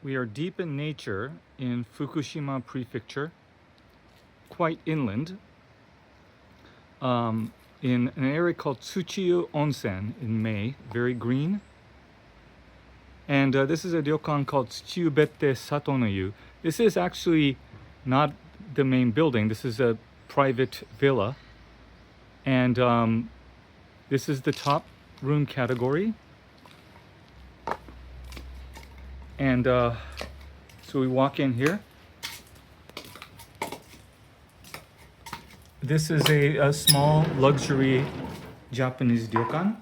We are deep in nature in Fukushima Prefecture, quite inland, in an area called Tsuchiyu Onsen in May, very green. And this is a ryokan called Tsuchiyu Bettei Satonoyu. This is actually not the main building. This is a private villa. And this is the top room category. And so we walk in here. This is a small luxury Japanese ryokan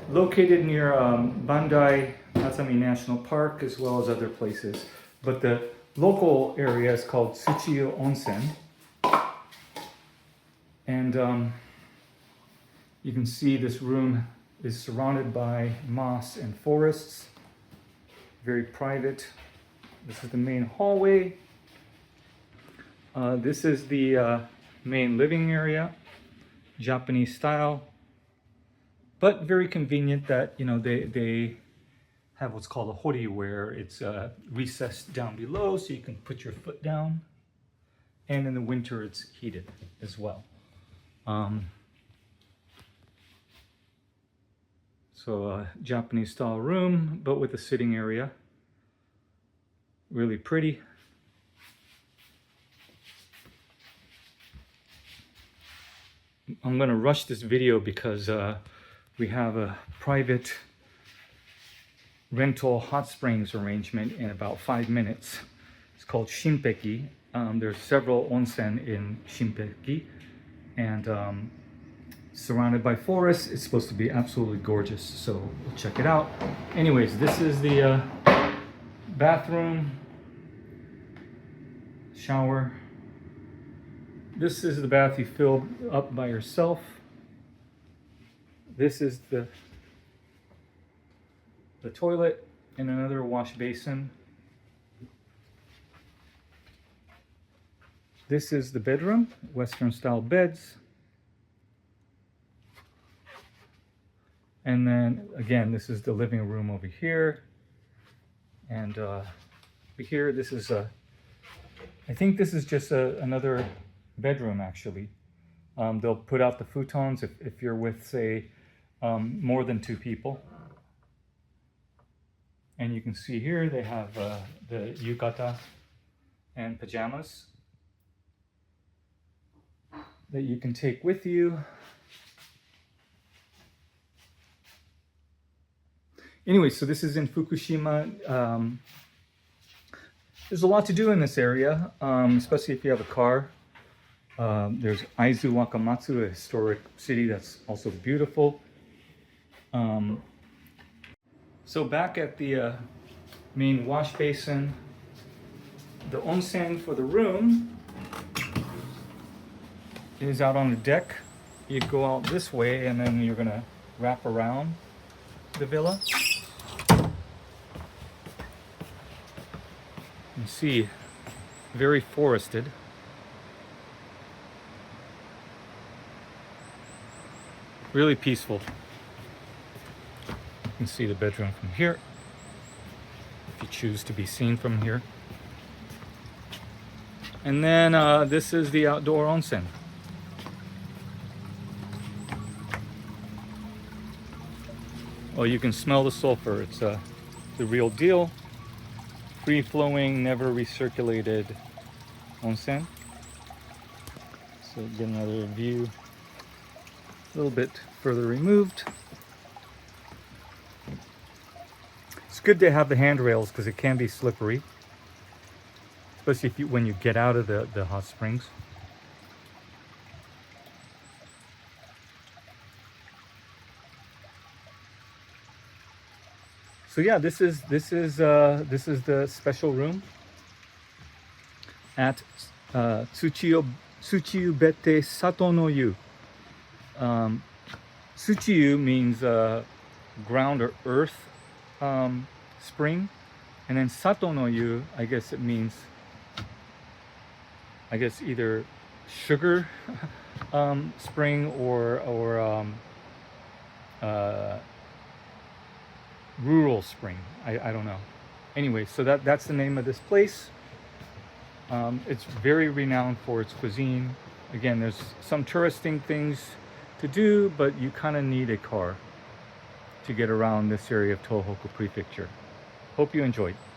located near Bandai Matsami National Park as well as other places. But the local area is called Tsuchiyu Onsen. And you can see this room is surrounded by moss and forests. Very private. This is the main hallway. This is the main living area, Japanese style, but very convenient that they have what's called a hori, where it's recessed down below so you can put your foot down, and in the winter it's heated as well. So a Japanese style room, but with a sitting area. Really pretty. I'm gonna rush this video because we have a private rental hot springs arrangement in about 5 minutes. It's called Shinpeki. There's several onsen in Shinpeki, and surrounded by forests. It's supposed to be absolutely gorgeous, so we'll check it out. Anyways, this is the bathroom, shower. This is the bath you fill up by yourself. This is the toilet and another wash basin. This is the bedroom, Western style beds. And then again, this is the living room over here. And over here, this is I think this is just another bedroom actually. They'll put out the futons if you're with, say, more than 2 people. And you can see here they have the yukata and pajamas that you can take with you. Anyway, so this is in Fukushima. There's a lot to do in this area, especially if you have a car. There's Aizu Wakamatsu, a historic city that's also beautiful. So back at the main wash basin, the onsen for the room is out on the deck. You go out this way and then you're gonna wrap around the villa. You see, very forested. Really peaceful. You can see the bedroom from here, if you choose to be seen from here. And then this is the outdoor onsen. Oh, you can smell the sulfur. It's the real deal. Free-flowing, never recirculated onsen. So get another view a little bit further removed. It's good to have the handrails because it can be slippery, especially when you get out of the hot springs. So yeah, this is the special room at Tsuchiyu Bettei Satonoyu. Tsuchiyu means ground or earth spring, and then Satonoyu, I guess it means, either sugar spring or rural spring. I don't know. Anyway, so that's the name of this place. It's very renowned for its cuisine. Again, there's some touristing things to do, but you kind of need a car to get around this area of Tohoku Prefecture. Hope you enjoyed.